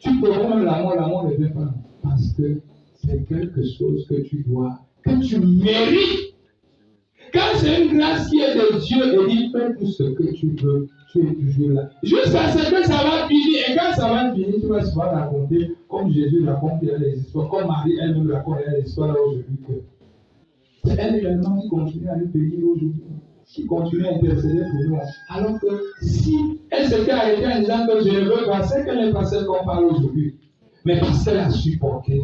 Tu peux même l'amour ne vient pas. Parce que c'est quelque chose que tu dois, que tu mérites. Quand c'est une grâce qui est de Dieu, il dit fais tout ce que tu veux, tu es toujours là. Jusqu'à ce que ça va finir. Et quand ça va finir, tu vas souvent raconter, comme Jésus raconte les histoires, comme Marie elle-même raconte les histoires aujourd'hui. C'est elle également qui continue à nous bénir aujourd'hui, qui continue à intercéder pour nous. Alors que si elle s'était arrêtée en disant que je ne veux pas, c'est qu'elle est passée qu'on parle aujourd'hui. Mais parce qu'elle a supporté.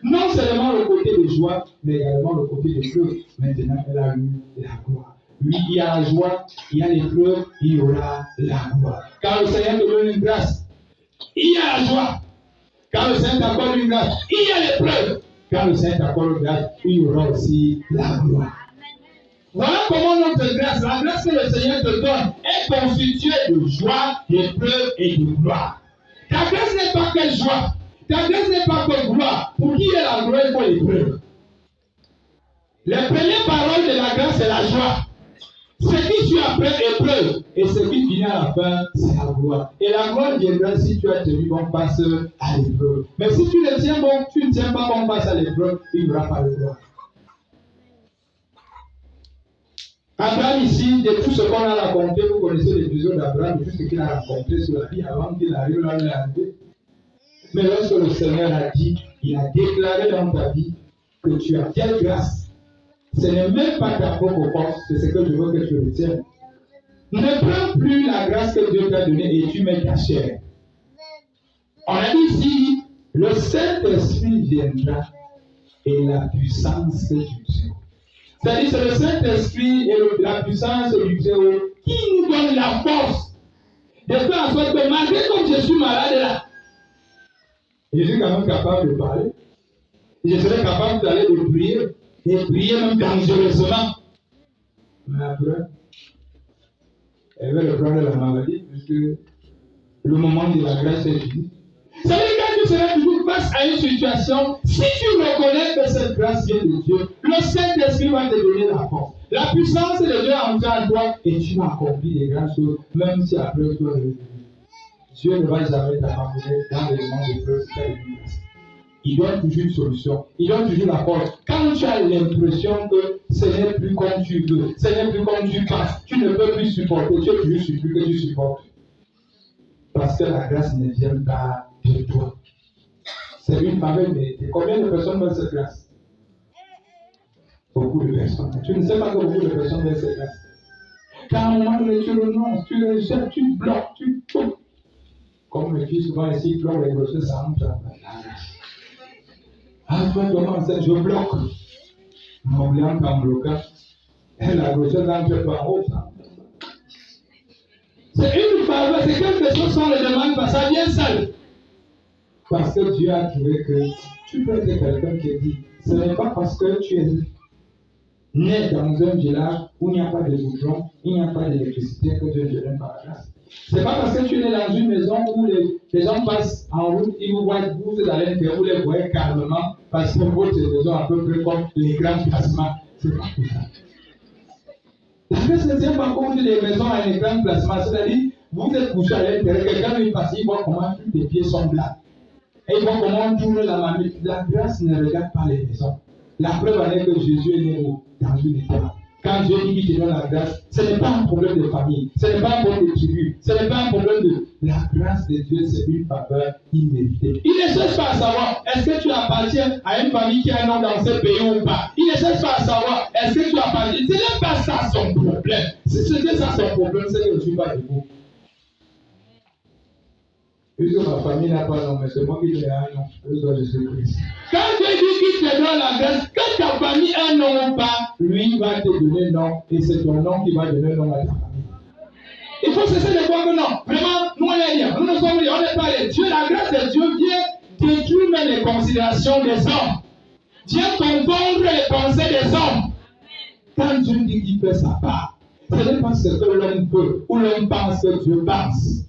Non seulement le côté de joie, mais également le côté de pleurs. Maintenant, elle a eu la gloire. Oui, il y a la joie, il y a les pleurs, il y aura la gloire. Quand le Seigneur te donne une grâce, il y a la joie. Quand le Seigneur t'accorde une grâce, il y a les pleurs. Quand le Seigneur t'accorde une grâce, il y aura aussi la gloire. Voilà comment notre grâce, la grâce que le Seigneur te donne, est constituée de joie, de pleurs et de gloire. Ta grâce n'est pas que joie. Ta grâce n'est pas que gloire. Pour qui est la gloire, il faut l'épreuve. Les premières paroles de la grâce, c'est la joie. Ce qui suit après épreuve. Et ce qui finit à la fin, c'est la gloire. Et la gloire viendra si tu as tenu bon face à l'épreuve. Mais si tu ne tiens bon, tu ne tiens pas bon face à l'épreuve, il n'y aura pas de gloire. Abraham ici, de tout ce qu'on a raconté, vous connaissez l'épisode d'Abraham, de tout ce qu'il a raconté sur la vie avant qu'il arrive là où il est arrivé. Mais lorsque le Seigneur a dit, il a déclaré dans ta vie que tu as telle grâce. Ce n'est même pas ta propre force, c'est ce que je veux que tu retiennes. Ne prends plus la grâce que Dieu t'a donnée et tu mets ta chair. On a dit ici, le Saint-Esprit viendra et la puissance du Dieu. C'est-à-dire c'est le Saint-Esprit et la puissance du Dieu qui nous donne la force de faire en sorte que malgré comme je suis malade là, je suis quand même capable de parler. Je serai capable d'aller de prier et prier même dangereusement. Mais après, elle va reprendre la maladie puisque le moment de la grâce est fini. Ça veut dire que tu seras toujours face à une situation, si tu reconnais que cette grâce vient de Dieu, le Saint-Esprit va te donner la force. La puissance de Dieu entre en toi et tu vas accomplir des grandes choses, même si après tu vas revenir. Dieu ne va jamais t'abandonner dans les moments de preuve si tu as une grâce. Il donne toujours une solution, il donne toujours la force. Quand tu as l'impression que ce n'est plus comme tu veux, ce n'est plus comme tu penses, tu ne peux plus supporter, tu es toujours surpris que tu supportes. Parce que la grâce ne vient pas de toi. C'est une faveur méritée. Combien de personnes veulent cette grâce? Beaucoup de personnes. Tu ne sais pas que beaucoup de personnes veulent cette grâce. Quand à un moment donné, tu renonces, tu rejettes, tu bloques, tu tout. Comme le fils souvent ici, il pleure les grossesses, ça rentre. Ah, toi, comment ça? Je bloque. Mon blanc en bloquant. Et la grossesse rentre pas en haut, ça. C'est une faveur, c'est quelque chose qu'on ne demande pas, ça vient seul. Parce que Dieu a trouvé que tu peux être quelqu'un qui dit, ce n'est pas parce que tu es né dans un village où il n'y a pas de goudron, il n'y a pas d'électricité que Dieu te donne par la grâce. C'est pas parce que tu es né dans une maison où les gens passent en route, ils vous voient, vous êtes à l'intérieur, vous les voyez calmement, parce que votre maison est à peu près comme les grands placements. C'est pas tout ça. La Grèce ne tient pas compte des maisons à un grand placement, c'est-à-dire, vous êtes couché à l'intérieur, quelqu'un vient passer, il voit comment tous les pieds sont blancs. Et il voit comment on tourne la mamie. La grâce ne regarde pas les maisons. La preuve en est que Jésus est né dans une étoile. Quand Dieu dit qu'il te donne la grâce, ce n'est pas un problème de famille, ce n'est pas un problème de tribu, ce n'est pas un problème de... La grâce de Dieu, c'est une faveur imméritée. Il ne cherche pas à savoir, est-ce que tu appartiens à une famille qui a un nom dans ce pays ou pas. Il ne cherche pas à savoir, est-ce que tu appartiens. Ce n'est pas ça son problème. Si c'était ça son problème, c'est que je ne suis pas debout. Puisque ma famille n'a pas de nom, mais c'est moi qui l'ai un nom. Je suis Christ. Quand Dieu dit qu'il te donne la grâce, que ta famille a un nom ou pas, lui va te donner un nom, et c'est ton nom qui va donner un nom à ta famille. Il faut cesser de croire que non. Vraiment, nous on est liés. Nous ne sommes liés, on n'est pas liés. Dieu, la grâce de Dieu vient détruire même les considérations des hommes. Dieu confondre les pensées des hommes. Quand Dieu dit qu'il fait sa part, ce n'est pas ce que l'homme peut ou l'homme pense que Dieu pense.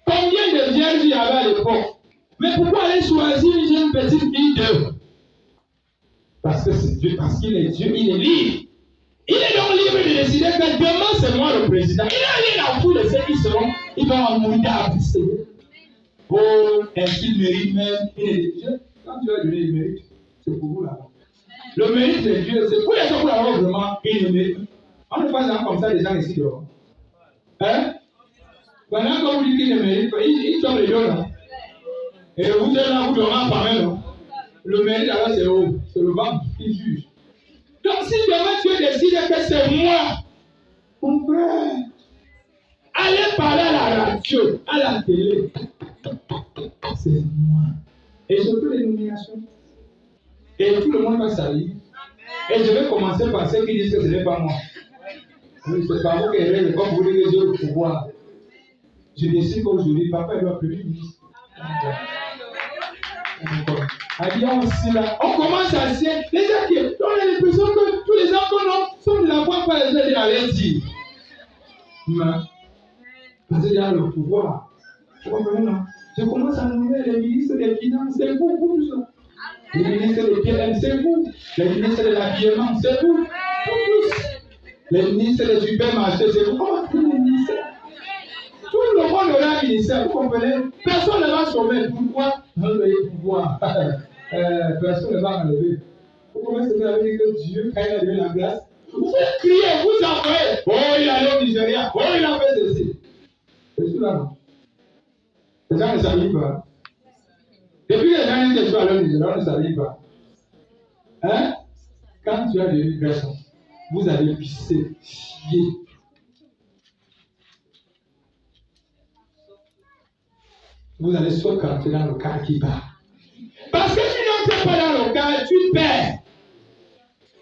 Combien de vierges il y avait à l'époque? Mais pourquoi aller choisir une jeune petite fille d'eux? Parce que c'est Dieu, parce qu'il est Dieu, il est libre. Il est donc libre de décider que demain c'est moi le président. Il n'a rien à foutre de ceux qui seront, ils vont en mourir à pisser. Oh, est-ce qu'il mérite même? Quand Dieu a donné le mérite, c'est pour vous là-bas. Le mérite de Dieu, c'est pour les gens pour avoir vraiment il le mérite. On ne fait pas comme ça les gens ici dehors. Hein? Pendant que vous dites qu'il ne mérite pas, ils tombent les deux là. Et vous êtes là, vous dormez par même. Le mérite alors c'est haut, c'est le ventre qui juge. Donc si demain tu décides que c'est moi, mon frère, allez parler à la radio, à la télé. C'est moi. Et je fais les nominations. Et tout le monde va saluer. Et je vais commencer par ceux qui disent que ce n'est pas moi. Oui, c'est pas vous qui rêvez, comme vous dites que j'ai le pouvoir. Je décide qu'aujourd'hui, papa est le premier ministre. On commence à essayer. Les gens qui ont l'impression que tous les gens qu'on a sont de la voix par les aider à les dire. Parce qu'il y a le pouvoir. Je commence à nommer les ministres des Finances, c'est vous, tout ça. Les ministres des PLM, c'est vous. Les ministres de l'habillement, c'est vous. Tous. Les ministres des supermarchés, c'est vous. Comment tous les ministères? Tout le monde aura un ministère, vous comprenez? Personne ne va sauver. Pourquoi? Enlever le pouvoir. Personne ne va enlever. Vous commencez à dire que Dieu, quand il a donné la grâce, vous faites crier, vous envoyez. Oh, il allait au Nigeria. Oh, il a fait ceci. C'est tout là, non? Les gens ne s'habillent pas. Depuis les gens disent que tu allais au Nigeria, on ne s'habille pas. Hein? Quand tu as donné grâce, vous allez pisser, chier. Vous allez soit rentrer dans le cas qui bat. Parce que tu n'entres pas dans le cas, tu perds.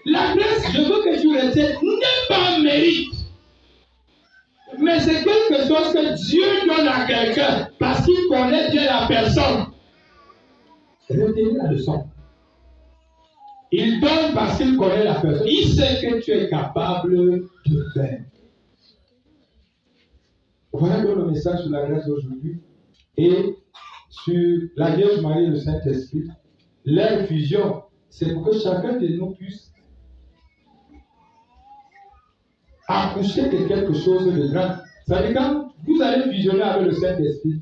La grâce, je veux que tu retiennes, n'est pas un mérite. Mais c'est quelque chose que Dieu donne à quelqu'un parce qu'il connaît bien la personne. Retenez la leçon. Il donne parce qu'il connaît la personne. Il sait que tu es capable de faire. Voilà donc le message sur la grâce d'aujourd'hui. Et sur la Vierge Marie et le Saint-Esprit, leur fusion, c'est pour que chacun de nous puisse accoucher de quelque chose de grand. Ça veut dire quand vous allez fusionner avec le Saint-Esprit,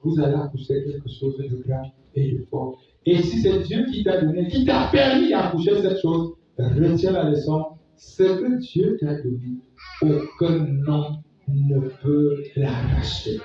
vous allez accoucher de quelque chose de grand et de fort. Et si c'est Dieu qui t'a donné, qui t'a permis d'accoucher cette chose, retiens la leçon. Ce que Dieu t'a donné, aucun nom ne peut l'arracher.